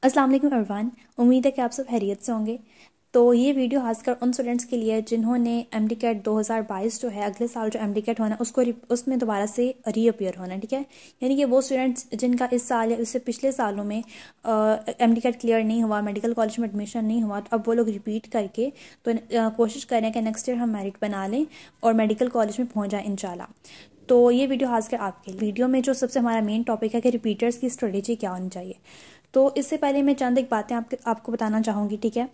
अस्सलाम वालेकुम एवरीवन। उम्मीद है कि आप सब खैरियत से होंगे। तो ये वीडियो खासकर उन स्टूडेंट्स के लिए है जिन्होंने एमडी कैट 2022 जो है अगले साल जो एमडी कैट होना है उसको उसमें दोबारा से रीअपियर होना है। ठीक है, यानी कि वो स्टूडेंट्स जिनका इस साल या उससे पिछले सालों में एमडी कैट क्लियर नहीं हुआ, मेडिकल कॉलेज में एडमिशन नहीं हुआ, तो अब वो लोग रिपीट करके तो कोशिश करें कि नेक्स्ट ईयर हम मेरिट बना लें और मेडिकल कॉलेज में पहुँच जाएँ इंशाल्लाह। तो ये वीडियो खासकर आपके वीडियो में जो सबसे हमारा मेन टॉपिक है कि रिपीटर्स की स्ट्रेटेजी क्या होनी चाहिए। तो इससे पहले मैं चंद एक बातें आपको बताना चाहूँगी। ठीक है,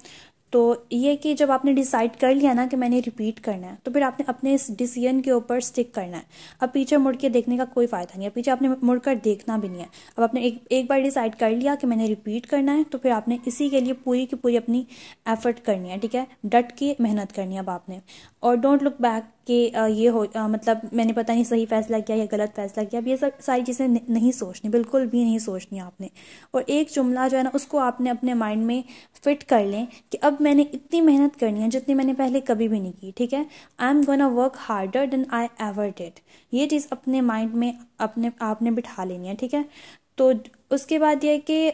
तो ये कि जब आपने डिसाइड कर लिया ना कि मैंने रिपीट करना है, तो फिर आपने अपने इस डिसीजन के ऊपर स्टिक करना है। अब पीछे मुड़ के देखने का कोई फ़ायदा नहीं है, पीछे आपने मुड़कर देखना भी नहीं है। अब आपने एक बार डिसाइड कर लिया कि मैंने रिपीट करना है, तो फिर आपने इसी के लिए पूरी की पूरी अपनी एफर्ट करनी है। ठीक है, डट के मेहनत करनी है अब आपने, और डोंट लुक बैक कि ये हो मतलब मैंने पता नहीं सही फैसला किया या गलत फैसला किया। अब ये सब सारी चीज़ें नहीं सोचनी, बिल्कुल भी नहीं सोचनी आपने। और एक जुमला जो है ना उसको आपने अपने माइंड में फिट कर लें कि अब मैंने इतनी मेहनत करनी है जितनी मैंने पहले कभी भी नहीं की। ठीक है, I am gonna work harder than I ever did. ये चीज़ अपने माइंड में आपने बिठा लेनी है। ठीक है, तो उसके बाद ये कि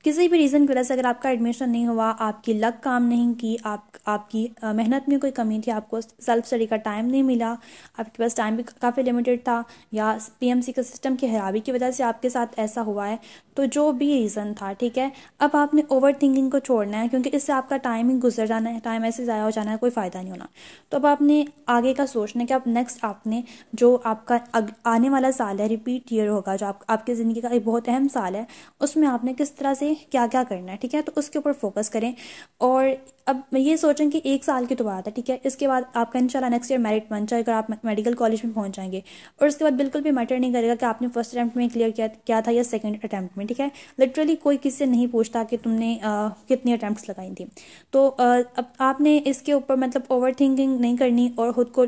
किसी भी रीज़न की वजह से अगर आपका एडमिशन नहीं हुआ, आपकी लक काम नहीं की, आपकी मेहनत में कोई कमी थी, आपको सेल्फ स्टडी का टाइम नहीं मिला, आपके पास टाइम भी काफ़ी लिमिटेड था, या पीएमसी का सिस्टम की खराबी की वजह से आपके साथ ऐसा हुआ है, तो जो भी रीज़न था, ठीक है, अब आपने ओवर थिंकिंग को छोड़ना है, क्योंकि इससे आपका टाइम ही गुजर जाना है, टाइम ऐसे ज़ाया हो जाना है, कोई फ़ायदा नहीं होना। तो अब आपने आगे का सोचना है कि अब नेक्स्ट आपने जो आपका आने वाला साल है, रिपीट ईयर होगा, जो आपकी ज़िंदगी का एक बहुत अहम साल है, उसमें आपने किस तरह से क्या क्या करना है। ठीक है, तो उसके ऊपर फोकस करें। और अब ये सोचें कि एक साल की तो बात है, ठीक है, इसके बाद आपका इंशाल्लाह नेक्स्ट ईयर मेरिट बन जाएगा, आप मेडिकल कॉलेज में पहुंच जाएंगे, और उसके बाद बिल्कुल भी मैटर नहीं करेगा कि आपने फर्स्ट अटैम्प्ट में क्लियर किया था या सेकंड अटैम्प्ट में। ठीक है, लिटरली कोई किसी से नहीं पूछता कि तुमने कितनी अटैम्प्ट्स लगाई थी। तो अब आपने इसके ऊपर मतलब ओवर थिंकिंग नहीं करनी और ख़ुद को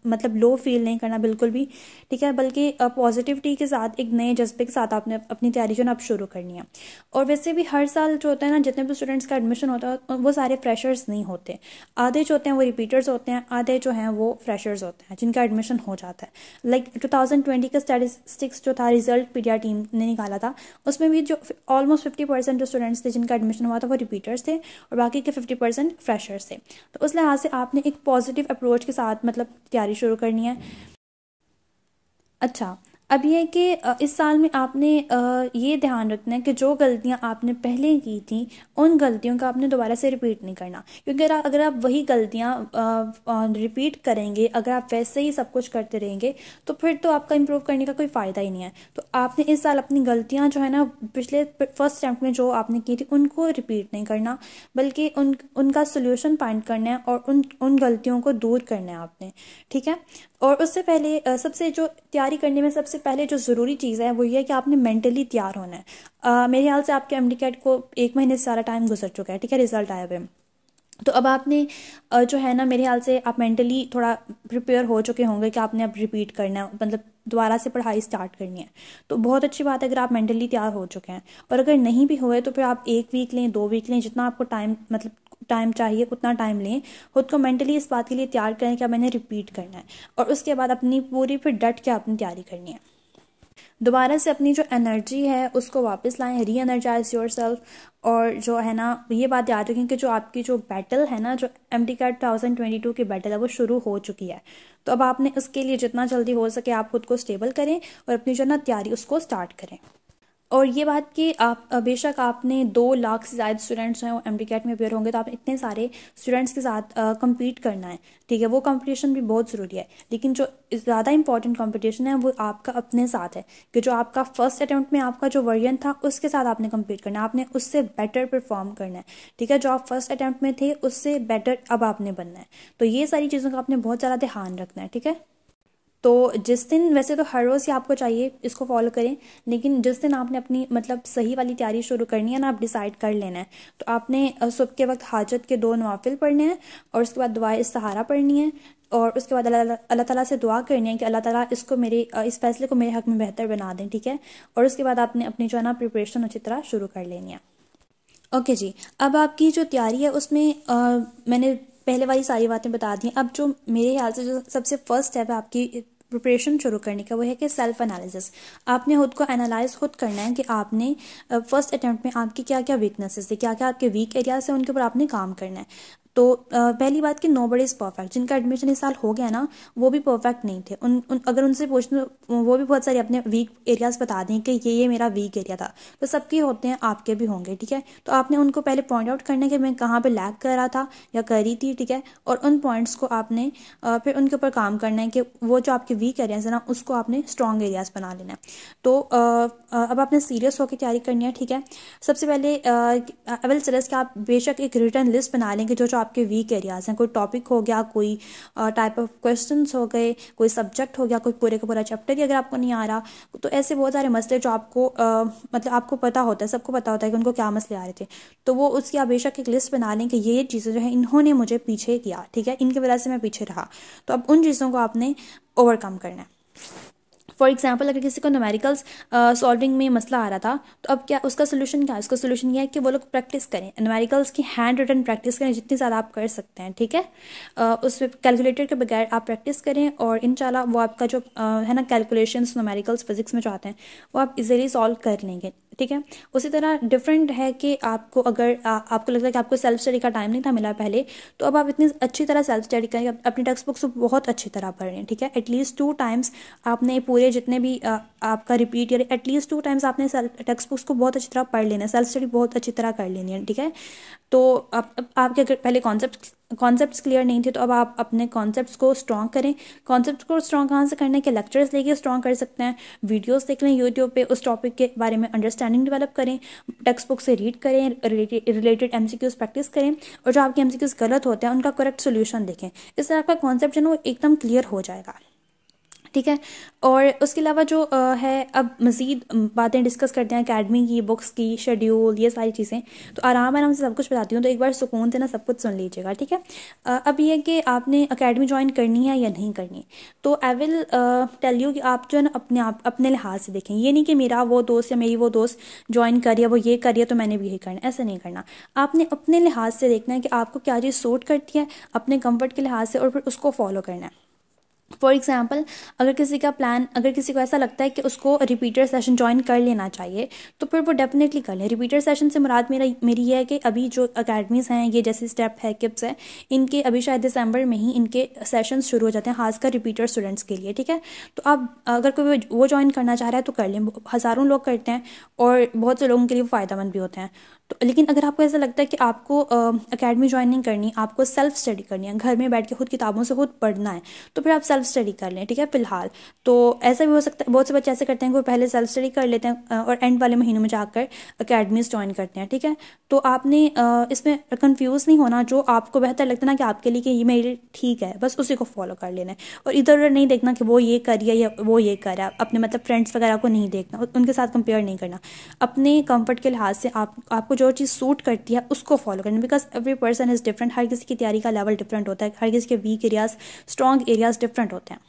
मतलब लो फील नहीं करना बिल्कुल भी। ठीक है, बल्कि पॉजिटिविटी के साथ, एक नए जज्बे के साथ आपने अपनी तैयारी जो है अब शुरू करनी है। और वैसे भी हर साल जो होता है ना, जितने भी स्टूडेंट्स का एडमिशन होता है वो सारे फ्रेशर्स नहीं होते। आधे जो होते हैं वो रिपीटर्स होते हैं, आधे जो हैं वो फ्रेशर्स होते हैं जिनका एडमिशन हो जाता है। लाइक 2020 का स्टैटिस्टिक्स जो था, रिजल्ट पीडिया टीम ने निकाला था, उसमें भी जो ऑलमोस्ट 50% जो स्टूडेंट्स थे जिनका एडमिशन हुआ था वो रिपीटर्स थे, और बाकी के 50% फ्रेशर्स थे। तो उस लिहाज से आपने एक पॉजिटिव अप्रोच के साथ मतलब तैयारी शुरू करनी है। अच्छा, अब ये है कि इस साल में आपने ये ध्यान रखना है कि जो गलतियां आपने पहले की थी उन गलतियों का आपने दोबारा से रिपीट नहीं करना, क्योंकि अगर आप वही गलतियां रिपीट करेंगे, अगर आप वैसे ही सब कुछ करते रहेंगे, तो फिर तो आपका इम्प्रूव करने का कोई फ़ायदा ही नहीं है। तो आपने इस साल अपनी गलतियां जो है ना पिछले फर्स्ट अटैम्प्ट में जो आपने की थी उनको रिपीट नहीं करना, बल्कि उनका सोल्यूशन फाइंड करना है और उन गलतियों को दूर करना है आपने। ठीक है, और उससे पहले सबसे जो तैयारी करने में सबसे पहले जो ज़रूरी चीज़ है वो ये है कि आपने मेंटली तैयार होना है। मेरे ख्याल से आपके एमडी कैट को 1 महीने से सारा टाइम गुजर चुका है। ठीक है, रिजल्ट आए हुए, तो अब आपने जो है ना, मेरे ख्याल से आप मेंटली थोड़ा प्रिपेयर हो चुके होंगे कि आपने अब रिपीट करना है, मतलब दोबारा से पढ़ाई स्टार्ट करनी है। तो बहुत अच्छी बात है अगर आप मेंटली तैयार हो चुके हैं। और अगर नहीं भी हुए तो फिर आप 1 वीक लें, 2 वीक लें, जितना आपको टाइम मतलब टाइम चाहिए उतना टाइम लें, खुद को मेंटली इस बात के लिए तैयार करें कि मैंने रिपीट करना है, और उसके बाद अपनी पूरी फिर डट के अपनी तैयारी करनी है। दोबारा से अपनी जो एनर्जी है उसको वापस लाएं, री एनर्जाइज योर सेल्फ। और जो है ना, ये बात याद रखें कि जो आपकी जो बैटल है ना, जो एमडी कैट 2022 की बैटल है वो शुरू हो चुकी है। तो अब आपने उसके लिए जितना जल्दी हो सके आप खुद को स्टेबल करें और अपनी जो ना तैयारी उसको स्टार्ट करें। और ये बात कि आप बेशक आपने 2 लाख से ज़्यादा स्टूडेंट्स हैं वो एमडी कैट में अपेयर होंगे, तो आप इतने सारे स्टूडेंट्स के साथ compete करना है। ठीक है, वो कंपटीशन भी बहुत ज़रूरी है, लेकिन जो ज़्यादा इंपॉर्टेंट कंपटीशन है वो आपका अपने साथ है, कि जो आपका फर्स्ट अटैम्प्ट में आपका जो वर्जन था उसके साथ आपने compete करना है, आपने उससे बेटर परफॉर्म करना है। ठीक है, जो आप फर्स्ट अटैम्प्ट में थे उससे बेटर अब आपने बनना है। तो ये सारी चीज़ों का आपने बहुत ज़्यादा ध्यान रखना है। ठीक है, तो जिस दिन, वैसे तो हर रोज़ ही आपको चाहिए इसको फॉलो करें, लेकिन जिस दिन आपने अपनी मतलब सही वाली तैयारी शुरू करनी है ना, आप डिसाइड कर लेना है, तो आपने सुबह के वक्त हाजत के 2 नवाफिल पढ़ने हैं, और उसके बाद दुआए इस्तिखारा पढ़नी है, और उसके बाद अल्लाह ताला से दुआ करनी है कि अल्लाह ताला इसको इस फैसले को मेरे हक़ में बेहतर बना दें। ठीक है, और उसके बाद आपने अपनी जो है ना प्रिपरेशन अच्छी तरह शुरू कर लेनी है। ओके जी, अब आपकी जो तैयारी है उसमें मैंने पहले वाली सारी बातें बता दी। अब जो मेरे ख्याल से जो सबसे फर्स्ट स्टेप है आपकी प्रिपरेशन शुरू करने का वो है कि सेल्फ एनालिसिस। आपने खुद को एनालाइज खुद करना है कि आपने फर्स्ट अटैम्प्ट में आपकी क्या क्या वीकनेसेस है, क्या क्या आपके वीक एरियाज है, उनके ऊपर आपने काम करना है। तो पहली बात कि नो बडी इज़ परफेक्ट। जिनका एडमिशन इस साल हो गया ना, वो भी परफेक्ट नहीं थे। अगर उनसे पूछना, वो भी बहुत सारे अपने वीक एरियाज बता दें कि ये मेरा वीक एरिया था। तो सबके होते हैं, आपके भी होंगे, ठीक है। तो आपने उनको पहले पॉइंट आउट करना है कि मैं कहाँ पे लैग कर रहा था या कर रही थी, ठीक है। और उन पॉइंट्स को आपने फिर उनके ऊपर काम करना है कि वो जो आपके वीक एरियाज है ना, उसको आपने स्ट्रॉन्ग एरियाज बना लेना है। तो अब आपने सीरियस होकर तैयारी करनी है, ठीक है। सबसे पहले आई विल सजेस्ट कि आप बेशक एक रिटर्न लिस्ट बना लें कि जो आपके वीक एरियाज हैं, कोई टॉपिक हो गया, कोई टाइप ऑफ क्वेश्चंस हो गए, कोई सब्जेक्ट हो गया, कोई पूरे का पूरा चैप्टर ही अगर आपको नहीं आ रहा, तो ऐसे बहुत सारे मसले जो आपको मतलब आपको पता होता है, सबको पता होता है कि उनको क्या मसले आ रहे थे। तो वो उसकी आप बेशक एक लिस्ट बना लें कि ये चीज़ें जो है इन्होंने मुझे पीछे किया, ठीक है, इनकी वजह से मैं पीछे रहा। तो अब उन चीज़ों को आपने ओवरकम करना है। फॉर एग्जाम्पल, अगर किसी को न्यूमेरिकल्स सॉल्विंग में मसला आ रहा था, तो अब क्या उसका सोल्यूशन क्या है? उसका सोल्यूशन यह है कि वो लोग प्रैक्टिस करें, न्यूमेरिकल्स की हैंड रिटन प्रैक्टिस करें जितनी ज़्यादा आप कर सकते हैं, ठीक है। उस कैलकुलेटर के बगैर आप प्रैक्टिस करें और इंशाल्लाह वो आपका जो है ना कैलकुलेशंस न्यूमेरिकल्स फिजिक्स में जो आते हैं वो आप इजीली सॉल्व कर लेंगे, ठीक है। उसी तरह डिफरेंट है कि आपको अगर आपको लगता है कि आपको सेल्फ स्टडी का टाइम नहीं था मिला पहले, तो अब आप इतनी अच्छी तरह सेल्फ स्टडी करें, अपनी टेक्स्ट बुक्स बहुत अच्छी तरह पढ़ रहे हैं, ठीक है। एटलीस्ट 2 टाइम्स आपने पूरे जितने भी आपका रिपीट या एटलीस्ट 2 टाइम्स आपने टेक्स्ट बुक्स को बहुत अच्छी तरह पढ़ लेना है, सेल्फ स्टडी बहुत अच्छी तरह कर लेनी है, ठीक है। तो आपके अगर पहले कॉन्सेप्ट्स क्लियर नहीं थे, तो अब आप अपने कॉन्सेप्ट्स को स्ट्रॉन्ग करें। कॉन्सेप्ट को स्ट्रॉन्ग कहाँ से करना है कि लेक्चर्स लेके स्ट्रॉन्ग कर सकते हैं, वीडियोस देख लें यूट्यूब पे, उस टॉपिक के बारे में अंडरस्टैंडिंग डेवलप करें, टेक्स्ट बुक से रीड करें, रिलेटेड एमसीक्यूज प्रैक्टिस करें, और जो आपके एमसीक्यूज गलत होते हैं उनका करेक्ट सोल्यूशन देखें। इस तरह आपका कॉन्सेप्ट जो है वो एकदम क्लियर हो जाएगा, ठीक है। और उसके अलावा जो है, अब मज़ीद बातें डिस्कस करते हैं एकेडमी की, बुक्स की, शेड्यूल, ये सारी चीज़ें। तो आराम से सब कुछ बताती हूँ, तो एक बार सुकून से ना सब कुछ सुन लीजिएगा, ठीक है। अब ये कि आपने एकेडमी ज्वाइन करनी है या नहीं करनी। तो आई विल टेल यू कि आप जो है ना अपने लिहाज से देखें। ये नहीं कि मेरा वो दोस्त या मेरी वो दोस्त ज्वाइन कर रही है, वो ये कर रही है तो मैंने भी यही करना है, ऐसा नहीं करना। आपने अपने लिहाज से देखना है कि आपको क्या चीज़ सूट करती है अपने कंफर्ट के लिहाज से, और फिर उसको फॉलो करना है। फॉर एग्जाम्पल, अगर किसी को ऐसा लगता है कि उसको रिपीटर सेशन ज्वाइन कर लेना चाहिए, तो फिर वो डेफिनेटली कर लें। रिपीटर सेशन से मुराद मेरी ये है कि अभी जो अकेडमीज़ हैं, ये जैसे स्टेप है, किप्स है, इनके अभी शायद दिसंबर में ही इनके सेशन शुरू हो जाते हैं, खासकर रिपीटर स्टूडेंट्स के लिए, ठीक है। तो अब अगर कोई वो ज्वाइन करना चाह रहा है तो कर लें। हज़ारों लोग करते हैं और बहुत से लोगों के लिए फ़ायदेमंद भी होते हैं। तो लेकिन अगर आपको ऐसा लगता है कि आपको एकेडमी ज्वाइन नहीं करनी, आपको सेल्फ स्टडी करनी है, घर में बैठ के खुद किताबों से खुद पढ़ना है, तो फिर आप सेल्फ स्टडी कर लें, ठीक है, फिलहाल। तो ऐसा भी हो सकता है, बहुत से बच्चे ऐसे करते हैं कि वो पहले सेल्फ स्टडी कर लेते हैं और एंड वाले महीनों में जाकर अकेडमीज ज्वाइन करते हैं, ठीक है। तो आपने इसमें कंफ्यूज नहीं होना। जो आपको बेहतर लगता है ना कि आपके लिए कि ये मेरे लिए ठीक है, बस उसी को फॉलो कर लेना है। और इधर उधर नहीं देखना कि वो ये कर रही है या वो ये कर रहा है। अपने मतलब फ्रेंड्स वगैरह को नहीं देखना, उनके साथ कंपेयर नहीं करना। अपने कंफर्ट के लिहाज से आपको जो चीज़ सूट करती है उसको फॉलो करना, because every person is different. हर किसी की तैयारी का लेवल डिफरेंट होता है, हर किसी के weak areas, strong areas different होते हैं।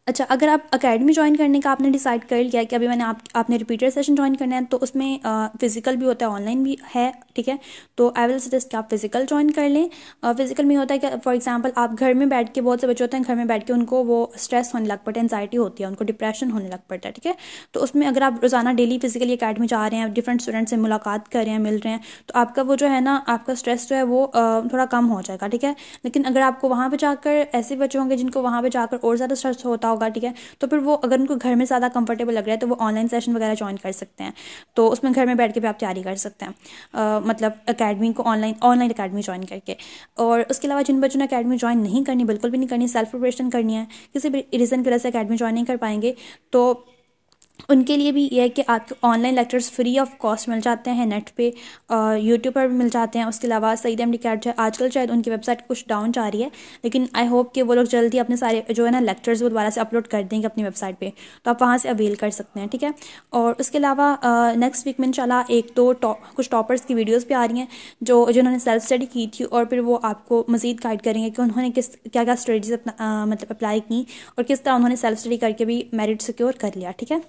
अच्छा, अगर आप एकेडमी ज्वाइन करने का आपने डिसाइड कर लिया कि अभी आपने रिपीटर सेशन ज्वाइन करना है, तो उसमें फिजिकल भी होता है, ऑनलाइन भी है, ठीक है। तो आई विल सजेस्ट कि आप फिजिकल ज्वाइन कर लें। फिजिकल में होता है कि फॉर एग्जांपल आप घर में बैठ के, बहुत से बच्चे होते हैं घर में बैठ के उनको वो स्ट्रेस होने लग पड़ता है, एंजाइटी होती है, उनको डिप्रेशन होने लग पड़ता है, ठीक है। तो उसमें अगर आप रोज़ाना डेली फिजिकली एकेडमी जा रहे हैं, डिफरेंट स्टूडेंट से मुलाकात कर रहे हैं, मिल रहे हैं, तो आपका वो जो है ना, आपका स्ट्रेस जो है वो थोड़ा कम हो जाएगा, ठीक है। लेकिन अगर आपको वहाँ पर जाकर, ऐसे बच्चे होंगे जिनको वहाँ पर जाकर और ज़्यादा स्ट्रेस होता होगा, ठीक है, तो फिर वो अगर उनको घर में ज़्यादा कंफर्टेबल लग रहा है तो वो ऑनलाइन सेशन वगैरह ज्वाइन कर सकते हैं। तो उसमें घर में बैठ के भी आप तैयारी कर सकते हैं, मतलब एकेडमी को ऑनलाइन एकेडमी ज्वाइन करके। और उसके अलावा जिन बच्चों ने एकेडमी ज्वाइन नहीं करनी, बिल्कुल भी नहीं करनी, सेल्फ प्रिपरेशन करनी है, किसी भी रीज़न की वजह से एकेडमी ज्वाइन नहीं कर पाएंगे, तो उनके लिए भी ये है कि आपको online lectures free of cost मिल जाते हैं नेट पे, यूट्यूब पर भी मिल जाते हैं। उसके अलावा सईद अहमदी कैट जो है, आजकल शायद उनकी वेबसाइट कुछ डाउन जा रही है, लेकिन आई होप कि वो लोग जल्दी अपने सारे जो है ना लेक्चर्स वो दोबारा से अपलोड कर देंगे अपनी वेबसाइट पे, तो आप वहाँ से अवेल कर सकते हैं, ठीक है। और उसके अलावा नेक्स्ट वीक में इंशाल्लाह एक दो कुछ टॉपर्स की वीडियोज़ भी आ रही हैं जिन्होंने सेल्फ स्टडी की थी, और फिर वो आपको मज़ीद गाइड करेंगे कि उन्होंने क्या क्या स्ट्रेटजीज मतलब अप्लाई की और किस तरह उन्होंने सेल्फ स्टडी करके भी मेरिट सिक्योर कर लिया, ठीक है।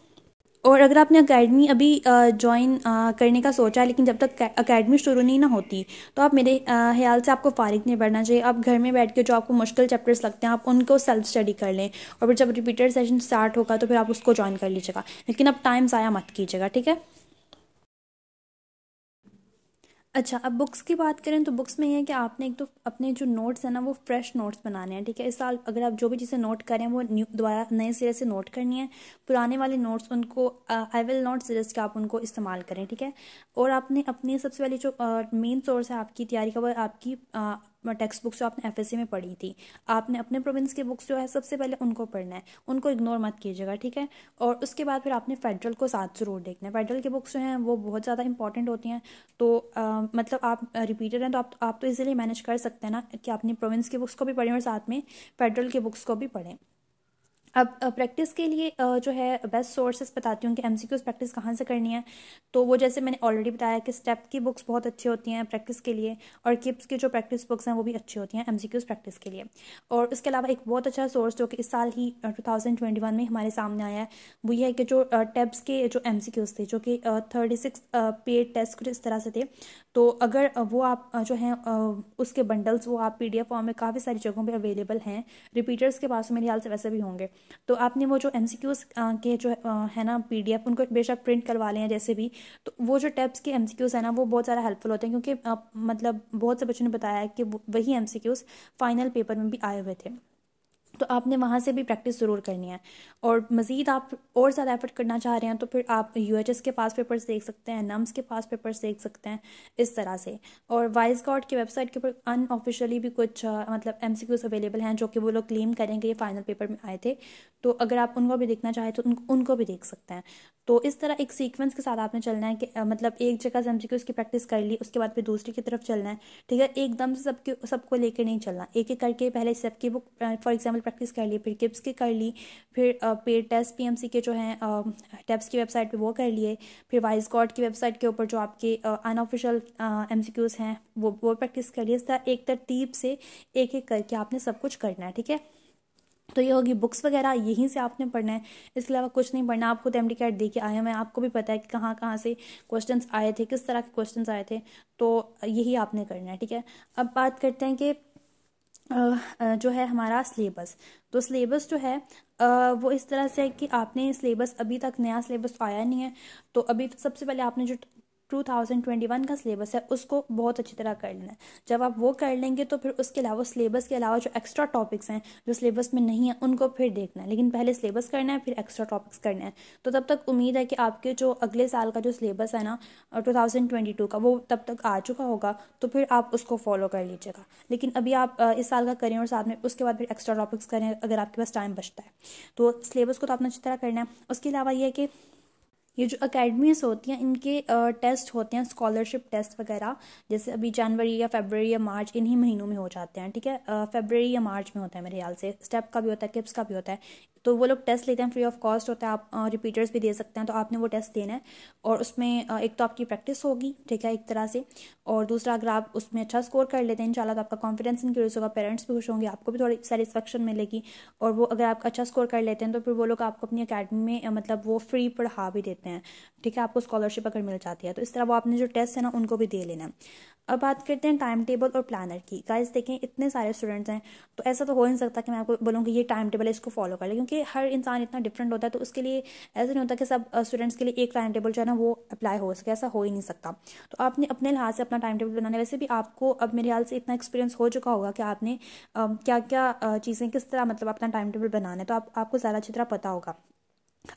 और अगर आपने अकेडमी अभी ज्वाइन करने का सोचा है, लेकिन जब तक अकेडमी शुरू नहीं ना होती, तो आप मेरे ख्याल से आपको फारिग नहीं पढ़ना चाहिए। आप घर में बैठ के जो आपको मुश्किल चैप्टर्स लगते हैं आप उनको सेल्फ स्टडी कर लें, और फिर जब रिपीटेड सेशन स्टार्ट होगा तो फिर आप उसको ज्वाइन कर लीजिएगा, लेकिन अब टाइम ज़ाया मत कीजिएगा, ठीक है। अच्छा, अब बुक्स की बात करें तो बुक्स में ये है कि आपने एक तो अपने जो नोट्स हैं ना वो फ्रेश नोट्स बनाने हैं, ठीक है। इस साल अगर आप जो भी चीज़ें नोट करें वो न्यू दोबारा नए सिरे से नोट करनी है। पुराने वाले नोट्स उनको आई विल नॉट सजेस्ट कि आप उनको इस्तेमाल करें, ठीक है। और आपने अपनी सबसे पहले जो मेन सोर्स है आपकी तैयारी का वो है आपकी टेक्स्ट बुक्स जो आपने एफएससी में पढ़ी थी। आपने अपने प्रोविंस के बुक्स जो है सबसे पहले उनको पढ़ना है, उनको इग्नोर मत कीजिएगा, ठीक है। और उसके बाद फिर आपने फेडरल को साथ ज़रूर देखना है। फेडरल के बुक्स जो हैं वो बहुत ज़्यादा इंपॉर्टेंट होती हैं, तो मतलब आप रिपीटर हैं तो आप तो इजीली मैनेज कर सकते हैं ना कि अपनी प्रोविंस की बुक्स को भी पढ़ें और साथ में फेडरल के बुक्स को भी पढ़ें। अब प्रैक्टिस के लिए जो है बेस्ट सोर्सेस बताती हूँ कि एमसीक्यूज प्रैक्टिस कहाँ से करनी है। तो वो जैसे मैंने ऑलरेडी बताया कि स्टेप की बुक्स बहुत अच्छी होती हैं प्रैक्टिस के लिए, और किप्स की जो प्रैक्टिस बुक्स हैं वो भी अच्छी होती हैं एमसीक्यूज प्रैक्टिस के लिए। और उसके अलावा एक बहुत अच्छा सोर्स जो कि इस साल ही 2021 में हमारे सामने आया है, वो ये है कि जो टेब्स के जो एमसीक्यूज थे जो कि 36 पेड टेस्ट कुछ इस तरह से थे। तो अगर वो आप जो हैं उसके बंडल्स वो आप पीडीएफ फॉर्म में काफ़ी सारी जगहों पे अवेलेबल हैं, रिपीटर्स के पास मेरे ख्याल से वैसे भी होंगे। तो आपने वो जो एमसीक्यूज के जो है ना पीडीएफ उनको बेशक प्रिंट करवा लें जैसे भी। तो वो जो टेब्स के एमसीक्यूज है ना वो बहुत ज़्यादा हेल्पफुल होते हैं, क्योंकि मतलब बहुत से बच्चों ने बताया है कि वही एमसीक्यूज फाइनल पेपर में भी आए हुए थे। तो आपने वहाँ से भी प्रैक्टिस ज़रूर करनी है। और मज़ीद आप और ज़्यादा एफर्ट करना चाह रहे हैं तो फिर आप यूएचएस के पास पेपर्स देख सकते हैं, नम्स के पास पेपर्स देख सकते हैं, इस तरह से। और वाइस गॉड की वेबसाइट के ऊपर अनऑफिशियली भी कुछ मतलब एमसीक्यूज अवेलेबल हैं जो कि वो लोग क्लेम करेंगे ये फाइनल पेपर में आए थे। तो अगर आप उनको भी देखना चाहें तो उनको भी देख सकते हैं। तो इस तरह एक सीक्वेंस के साथ आपने चलना है कि मतलब एक जगह से एमसीक्यूज की प्रैक्टिस कर ली, उसके बाद फिर दूसरी की तरफ चलना है, ठीक है। एकदम से सबको लेके नहीं चलना, एक एक करके पहले स्टेप की बुक फॉर एग्जांपल प्रैक्टिस कर ली, फिर किप्स की कर ली, फिर पेड टेस्ट पीएमसी के जो हैं टेप्स की वेबसाइट पे वो कर लिए, फिर वाइस गॉड की वेबसाइट के ऊपर जो आपके अनऑफिशियल एमसीक्यूज हैं वो प्रैक्टिस कर लिए। इस तरह एक तरतीब से एक एक करके आपने सब कुछ करना है, ठीक है। तो ये होगी बुक्स वगैरह यहीं से आपने पढ़ना है, इसके अलावा कुछ नहीं पढ़ना। आप खुद एमडी कैट दे के आए हैं, आपको भी पता है कि कहाँ कहाँ से क्वेश्चंस आए थे, किस तरह के क्वेश्चंस आए थे, तो यही आपने करना है, ठीक है। अब बात करते हैं कि जो है हमारा सिलेबस। तो सिलेबस जो है वो इस तरह से है कि आपने सिलेबस अभी तक नया सिलेबस आया नहीं है, तो अभी सबसे पहले आपने जो 2021 का सिलेबस है उसको बहुत अच्छी तरह कर लेना है। जब आप वो कर लेंगे तो फिर उसके अलावा सिलेबस के अलावा जो एक्स्ट्रा टॉपिक्स हैं जो सिलेबस में नहीं है उनको फिर देखना है, लेकिन पहले सिलेबस करना है फिर एक्स्ट्रा टॉपिक्स करना है। तो तब तक उम्मीद है कि आपके जो अगले साल का जो सिलेबस है ना 2022 का वो तब तक आ चुका होगा, तो फिर आप उसको फॉलो कर लीजिएगा। लेकिन अभी आप इस साल का करें और साथ में उसके बाद फिर एक्स्ट्रा टॉपिक्स करें अगर आपके पास टाइम बचता है। तो सिलेबस को तो आपने अच्छी तरह करना है। उसके अलावा ये है कि ये जो अकेडमीज होती हैं इनके टेस्ट होते हैं स्कॉलरशिप टेस्ट वगैरह, जैसे अभी जनवरी या फरवरी या मार्च इन्हीं महीनों में हो जाते हैं, ठीक है। फरवरी या मार्च में होता है मेरे ख्याल से, स्टेप का भी होता है किप्स का भी होता है। तो वो लोग टेस्ट लेते हैं, फ्री ऑफ कॉस्ट होता है, आप रिपीटर्स भी दे सकते हैं। तो आपने वो टेस्ट देना है और उसमें एक तो आपकी प्रैक्टिस होगी, ठीक है, एक तरह से। और दूसरा अगर आप उसमें अच्छा स्कोर कर लेते हैं इंशाल्लाह तो आपका कॉन्फिडेंस इंक्रीज होगा, पेरेंट्स भी खुश होंगे, आपको भी थोड़ी सेटिस्फेक्शन मिलेगी। और वो अगर आप अच्छा स्कोर कर लेते हैं तो फिर वो लोग आपको अपनी अकेडमी में मतलब वो फ्री पढ़ा भी देते हैं, ठीक है, आपको स्कॉलरशिप अगर मिल जाती है। तो इस तरह वो आपने जो टेस्ट है ना उनको भी दे लेना है। अब बात करते हैं टाइम टेबल और प्लानर की। गाइस देखें इतने सारे स्टूडेंट्स हैं तो ऐसा तो हो नहीं सकता कि मैं आपको बोलूँ कि ये टाइम टेबल है इसको फॉलो कर ले, क्योंकि हर इंसान इतना डिफरेंट होता है। तो उसके लिए ऐसा नहीं होता कि सब स्टूडेंट्स के लिए एक टाइम टेबल जो है ना वो अप्लाई हो सके, ऐसा हो ही नहीं सकता। तो आपने अपने लिहाज से अपना टाइम टेबल बनाना है। वैसे भी आपको अब मेरे ख्याल से इतना एक्सपीरियंस हो चुका होगा कि आपने क्या क्या चीज़ें किस तरह मतलब अपना टाइम टेबल बनाना है, तो आपको ज़्यादा अच्छी तरह पता होगा।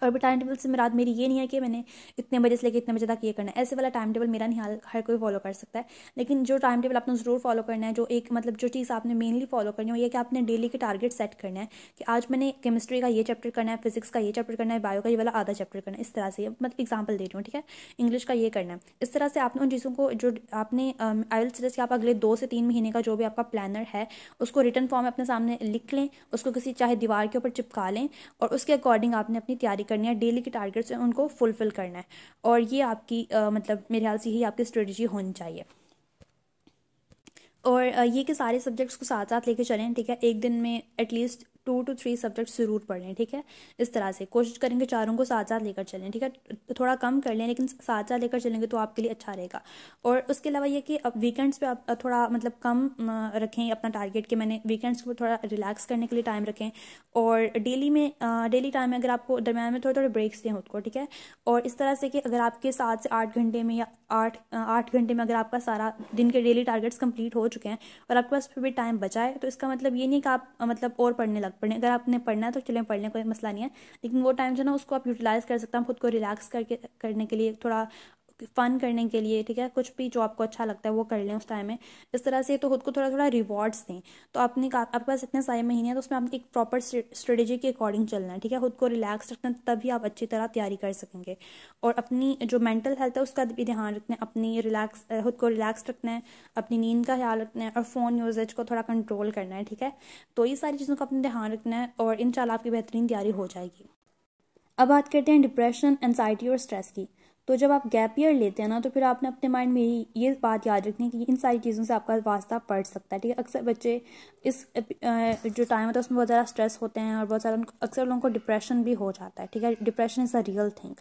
और भी टाइम टेबल से मुराद मेरी ये नहीं है कि मैंने इतने बजे से लेकर इतने बजे तक ये करना है, ऐसे वाला टाइम टेबल मेरा नहीं, हर कोई फॉलो कर सकता है। लेकिन जो टाइम टेबल आपने ज़रूर फॉलो करना है, जो एक मतलब जो चीज़ आपने मेनली फॉलो करनी है वो ये कि आपने डेली के टारगेट सेट करना है कि आज मैंने केमिस्ट्री का ये चैप्टर करना है, फिजिक्स का ये चैप्टर करना है, बायो का ये वाला आधा चैप्टर करना है, इस तरह से मतलब एग्जाम्पल दे रही हूँ, ठीक है। इंग्लिश का ये करना है, इस तरह से आपने उन चीज़ों को जो आपने आई विल सजेस्ट कि आप अगले 2 से 3 महीने का जो भी आपका प्लानर है उसको रिटन फॉर्म में अपने सामने लिख लें, उसको किसी चाहे दीवार के ऊपर चिपका लें, और उसके अकॉर्डिंग आपने अपनी तैयारी करनी है, डेली के टारगेट्स हैं उनको फुलफिल करना है। और ये आपकी मतलब मेरे ख्याल से ही आपकी स्ट्रेटजी होनी चाहिए। और ये कि सारे सब्जेक्ट्स को साथ साथ लेके चलें, ठीक है। एक दिन में एटलीस्ट 2 to 3 सब्जेक्ट ज़रूर पढ़ लें, ठीक है। इस तरह से कोशिश करेंगे चारों को साथ साथ लेकर चलें, ठीक है। थोड़ा कम कर लें लेकिन साथ साथ लेकर चलेंगे तो आपके लिए अच्छा रहेगा। और उसके अलावा ये कि अब वीकेंड्स पे आप थोड़ा मतलब कम रखें अपना टारगेट, कि मैंने वीकेंड्स को थोड़ा रिलैक्स करने के लिए टाइम रखें। और डेली टाइम में अगर आपको दरम्यान में थोड़े थोड़े ब्रेक्स दें खुद को, ठीक है। और इस तरह से कि अगर आपके 7 से 8 घंटे में या 8 घंटे में अगर आपका सारा दिन के डेली टारगेट्स कंप्लीट हो चुके हैं और आपके पास फिर भी टाइम बचा है, तो इसका मतलब ये नहीं कि आप मतलब और पढ़ने लग पड़े। अगर आपने पढ़ना है तो चलें पढ़ लें, कोई मसला नहीं है, लेकिन वो टाइम जो ना उसको आप यूटिलाइज़ कर सकते हैं खुद को रिलैक्स करने के लिए, थोड़ा फन करने के लिए, ठीक है। कुछ भी जो आपको अच्छा लगता है वो कर लें उस टाइम में। इस तरह से तो खुद को थोड़ा थोड़ा रिवॉर्ड्स दें। तो आपके पास इतने सारे महीने हैं तो उसमें आपको एक प्रॉपर स्ट्रेटेजी के अकॉर्डिंग चलना है, ठीक है। खुद को रिलैक्स रखना, तभी आप अच्छी तरह तैयारी कर सकेंगे। और अपनी जो मेंटल हेल्थ है उसका भी ध्यान रखना है, खुद को रिलैक्स रखना है, अपनी नींद का ख्याल रखना है और फ़ोन यूजेज को थोड़ा कंट्रोल करना है, ठीक है। तो ये सारी चीज़ों का अपने ध्यान रखना है और इंशाल्लाह आपकी बेहतरीन तैयारी हो जाएगी। अब बात करते हैं डिप्रेशन, एंजाइटी और स्ट्रेस की। तो जब आप गैप ईयर लेते हैं ना, तो फिर आपने अपने माइंड में ये बात याद रखनी है कि इन सारी चीज़ों से आपका वास्ता पड़ सकता है, ठीक है। अक्सर बच्चे इस जो टाइम होता है उसमें बहुत ज़्यादा स्ट्रेस होते हैं और बहुत ज़्यादा अक्सर लोगों को डिप्रेशन भी हो जाता है, ठीक है। Depression is a real thing.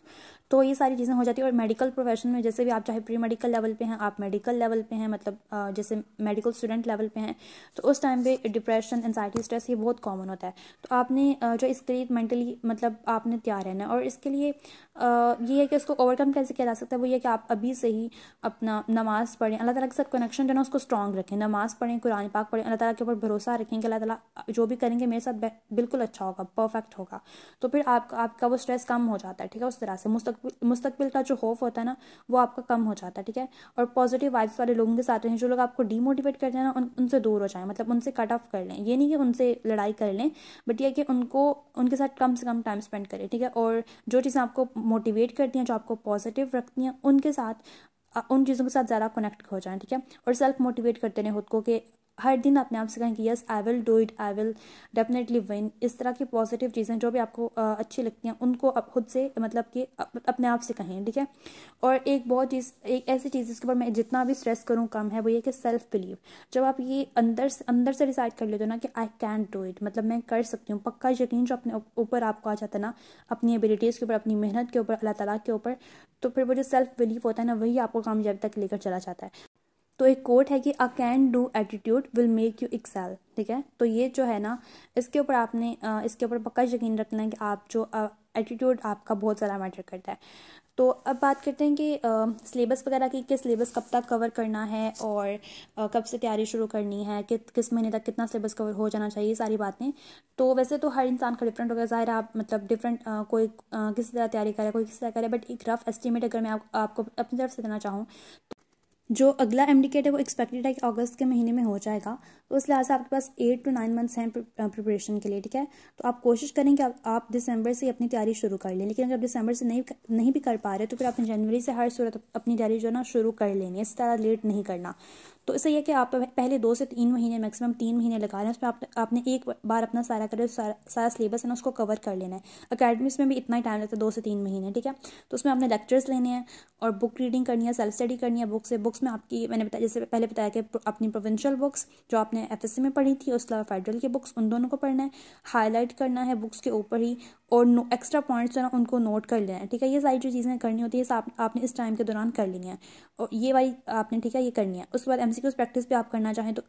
तो ये सारी चीज़ें हो जाती है। और मेडिकल प्रोफेशन में जैसे भी आप चाहे प्री मेडिकल लेवल पे हैं, आप मेडिकल लेवल पे हैं, मतलब जैसे मेडिकल स्टूडेंट लेवल पे हैं, तो उस टाइम पे डिप्रेशन, एंजाइटी, स्ट्रेस ये बहुत कॉमन होता है। तो आपने जो इसके लिए मेंटली मतलब आपने तैयार रहना है। और इसके लिए ये है कि उसको ओवरकम कैसे किया जा सकता है, वो ये कि आप अभी से ही अपना नमाज़ पढ़ें, अल्लाह ताला के साथ कनेक्शन जो है ना उसको स्ट्रॉन्ग रखें, नमाज़ पढ़ें, कुरान पाक पढ़ें, अल्लाह ताला के ऊपर भरोसा रखें कि अल्लाह ताला जो भी करेंगे मेरे साथ बिल्कुल अच्छा होगा, परफेक्ट होगा। तो फिर आपका वो स्ट्रेस कम हो जाता है, ठीक है। उस तरह से मुस्तकबिल का जो खौफ होता है ना वो आपका कम हो जाता है, ठीक है। और पॉजिटिव वाइब्स वाले लोगों के साथ रहें, जो लोग आपको डीमोटिवेट करते हैं ना उनसे दूर हो जाएं, मतलब उनसे कट ऑफ कर लें। ये नहीं कि उनसे लड़ाई कर लें, बट ये कि उनके साथ कम से कम टाइम स्पेंड करें, ठीक है। और जो चीज़ें आपको मोटिवेट करती हैं, जो आपको पॉजिटिव रखती हैं, उन चीज़ों के साथ ज़्यादा कनेक्ट हो जाएं, ठीक है। और सेल्फ मोटिवेट करते रहें खुद को, कि हर दिन अपने आप से कहें कि yes I will do it, I will definitely win. इस तरह की पॉजिटिव चीज़ें जो भी आपको अच्छी लगती हैं उनको आप खुद से मतलब कि अपने आप से कहें, ठीक है। और एक ऐसी चीज़ जिसके ऊपर मैं जितना भी स्ट्रेस करूँ कम है, वो ये कि सेल्फ बिलीव। जब आप ये अंदर से डिसाइड कर लेते हो ना कि आई कैन डू इट, मतलब मैं कर सकती हूँ, पक्का यकीन जो अपने ऊपर आपको आ जाता है ना, अपनी एबिलिटीज़ के ऊपर, अपनी मेहनत के ऊपर, अल्लाह ताला के ऊपर, तो फिर वो जो सेल्फ बिलीव होता है ना वही आपको कामयाबी तक लेकर चला जाता है। तो एक कोट है कि a can do attitude will make you excel, ठीक है। तो ये जो है ना इसके ऊपर आपने इसके ऊपर पक्का यकीन रखना है कि आप जो एटीट्यूड आपका बहुत ज़्यादा मैटर करता है। तो अब बात करते हैं कि सिलेबस वगैरह की, कि सिलेबस कब तक कवर करना है और कब से तैयारी शुरू करनी है, कि किस महीने तक कितना सिलेबस कवर हो जाना चाहिए, सारी बातें। तो वैसे तो हर इंसान का डिफरेंट होगा, ज़ाहिर है आप मतलब डिफरेंट कोई किसी तरह तैयारी करे, कोई किसी तरह करे, बट एक रफ एस्टिमेट अगर मैं आपको अपनी तरफ से देना चाहूँ, जो अगला एमडीकेट है वो एक्सपेक्टेड है कि अगस्त के महीने में हो जाएगा। तो उस लिहाज से आपके पास 8 to 9 मंथ्स हैं प्रिपरेशन के लिए, ठीक है। तो आप कोशिश करें कि आप दिसंबर से अपनी तैयारी शुरू कर लें, लेकिन अगर आप दिसंबर से नहीं भी कर पा रहे तो फिर आपने जनवरी से हर सूरत अपनी तैयारी जो है ना शुरू कर लेनी है, इस तरह लेट नहीं करना। तो इससे यह कि आप पहले 2 से 3 महीने, मैक्सिमम 3 महीने लगा रहे हैं, उसमें आपने एक बार अपना सारा सिलेबस है ना उसको कवर कर लेना है। अकेडमिक्स में भी इतना ही टाइम लगता है, 2 से 3 महीने, ठीक है। तो उसमें आपने लेक्चर्स लेने हैं और बुक रीडिंग करनी है, सेल्फ स्टडी करनी है बुक्स में आपकी, मैंने बताया जैसे पहले बताया कि अपनी प्रोविंशियल बुक्स जो आपने एफएससी में पढ़ी थी, उसके अलावा फेडरल की बुक्स, उन दोनों को पढ़ना है, हाईलाइट करना है बुक्स के ऊपर ही, और एक्स्ट्रा पॉइंट्स जो है ना उनको नोट कर लेना है, ठीक है। ये सारी जो चीज़ें करनी होती है आपने इस टाइम के दौरान कर लेनी है, और ये वाली आपने, ठीक है, ये करनी है। उसके बाद एमसीक्यूज प्रैक्टिस भी आप करना चाहें तो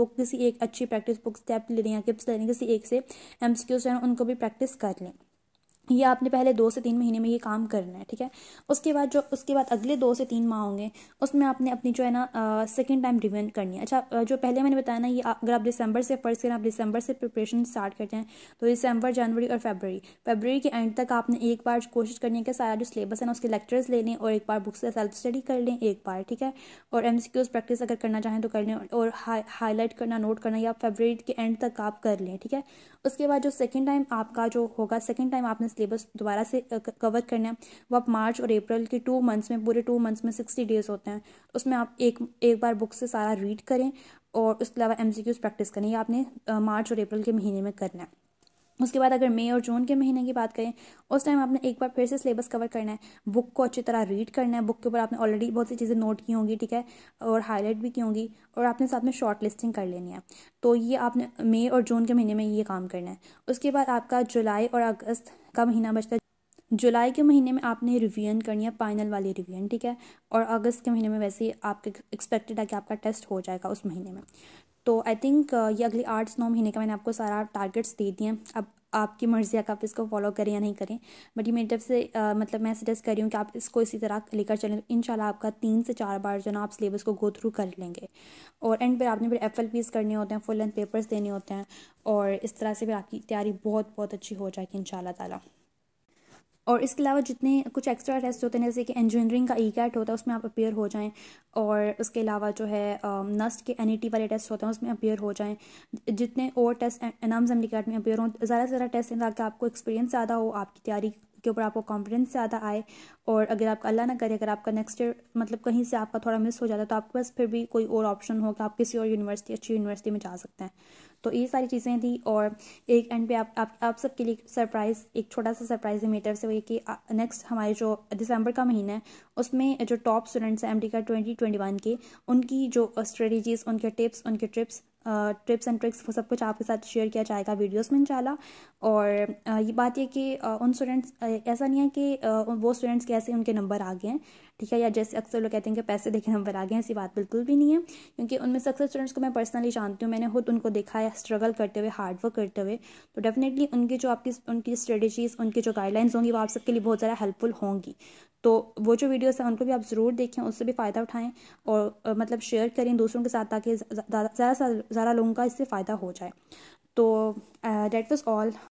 किसी एक अच्छी प्रैक्टिस बुक स्टेप ले लें या टिप्स ले लें, किसी एक से एमसीक्यूज जो है उनको भी प्रैक्टिस कर लें। ये आपने पहले 2 से 3 महीने में ये काम करना है, ठीक है। उसके बाद अगले 2 से 3 माह होंगे, उसमें आपने अपनी जो है ना सेकंड टाइम रिवीजन करनी है। अच्छा, जो पहले मैंने बताया ना, ये अगर आप दिसंबर से फर्स्ट करें, आप दिसंबर से प्रिपरेशन स्टार्ट करते हैं तो दिसंबर, जनवरी और फरवरी के एंड तक आपने एक बार कोशिश करनी है कि सारा जो सिलेबस है ना उसके लेक्चर्स ले लें और एक बार बुक से सेल्फ स्टडी कर लें एक बार, ठीक है। और एमसीक्यूज प्रैक्टिस अगर करना चाहें तो कर लें, और हाईलाइट करना, नोट करना, या फरवरी के एंड तक आप कर लें, ठीक है। उसके बाद जो सेकेंड टाइम आपका जो होगा, सेकेंड टाइम आपने सिलेबस दोबारा से कवर करना है, वो आप मार्च और अप्रैल के 2 मंथ्स में, पूरे 2 मंथ्स में 60 डेज होते हैं, उसमें आप एक बार बुक से सारा रीड करें और उसके अलावा एमसीक्यूज प्रैक्टिस करें। ये आपने मार्च और अप्रैल के महीने में करना है। उसके बाद अगर मई और जून के महीने की बात करें, उस टाइम आपने एक बार फिर से सिलेबस कवर करना है, बुक को अच्छी तरह रीड करना है, बुक के ऊपर आपने ऑलरेडी बहुत सी चीज़ें नोट की होंगी, ठीक है, और हाईलाइट भी की होंगी, और आपने साथ में शॉर्ट लिस्टिंग कर लेनी है। तो ये आपने मई और जून के महीने में ये काम करना है। उसके बाद आपका जुलाई और अगस्त का महीना बचता है। जुलाई के महीने में आपने रिवीजन करनी है, फाइनल वाली रिवीजन, ठीक है, और अगस्त के महीने में वैसे ही आपके एक्सपेक्टेड है कि आपका टेस्ट हो जाएगा उस महीने में। तो आई थिंक ये अगले 8 से 9 महीने का मैंने आपको सारा टारगेट्स दे दिए हैं। अब आपकी मर्ज़ी है कि आप इसको फॉलो करें या नहीं करें, बट ये मेरी तरफ से मतलब मैं सजेस्ट कर रही हूँ कि आप इसको इसी तरह लेकर चलें, तो इंशाल्लाह आपका 3 से 4 बार जो ना आप सिलेबस को गो थ्रू कर लेंगे। और एंड पर आपने फिर FLPs करने होते हैं, फुल लेंथ पेपर्स देने होते हैं, और इस तरह से फिर आपकी तैयारी बहुत बहुत अच्छी हो जाएगी इंशाल्लाह ताला। और इसके अलावा जितने कुछ एक्स्ट्रा टेस्ट होते हैं, जैसे कि इंजीनियरिंग का ECAT होता है, उसमें आप अपेयर हो जाएं, और उसके अलावा जो है नस्ट के NET वाले टेस्ट होते हैं उसमें अपेयर हो जाएं। जितने और टेस्ट एनाम्स MDCAT में अपेयर हों, ज़्यादा से ज़्यादा टेस्ट हैं, ताकि आपको एक्सपीरियंस ज़्यादा हो, आपकी तैयारी के ऊपर आपको कॉन्फिडेंस ज़्यादा आए। और अगर आपका अल्लाह ना करे, अगर आपका नेक्स्ट ईयर मतलब कहीं से आपका थोड़ा मिस हो जाता है, तो आपके पास फिर भी कोई और ऑप्शन हो कि आप किसी और यूनिवर्सिटी, अच्छी यूनिवर्सिटी में जा सकते हैं। तो ये सारी चीज़ें थी। और एक एंड पे आप सबके लिए सरप्राइज़, एक छोटा सा सरप्राइज है मेरी तरफ से, वो ये कि नेक्स्ट हमारे जो दिसंबर का महीना है, उसमें जो टॉप स्टूडेंट्स हैं MDCAT 2021 के, उनकी जो स्ट्रेटजीज़, उनके टिप्स, उनके टिप्स एंड ट्रिक्स, वो सब कुछ आपके साथ शेयर किया जाएगा वीडियोस में इंशाल्लाह। और ये बात ये कि उन स्टूडेंट्स, ऐसा नहीं है कि वो स्टूडेंट्स कैसे उनके नंबर आ गए हैं, ठीक है, या जैसे अक्सर लोग कहते हैं कि पैसे देके नंबर आ गए हैं, ऐसी बात बिल्कुल भी नहीं है। क्योंकि उनमें से अक्सर स्टूडेंट्स को मैं पर्सनली जानती हूँ, मैंने खुद उनको देखा है स्ट्रगल करते हुए, हार्ड वर्क करते हुए। तो डेफिनेटली उनकी जो उनकी स्ट्रेटजीज़, उनकी जो गाइडलाइंस होंगी, वो आप सबके लिए बहुत ज़्यादा हेल्पफुल होंगी। तो वो जो वीडियोस हैं उनको भी आप ज़रूर देखें, उससे भी फ़ायदा उठाएं, और मतलब शेयर करें दूसरों के साथ, ताकि ज़्यादा से ज़्यादा लोगों का इससे फ़ायदा हो जाए। तो डेट वाज ऑल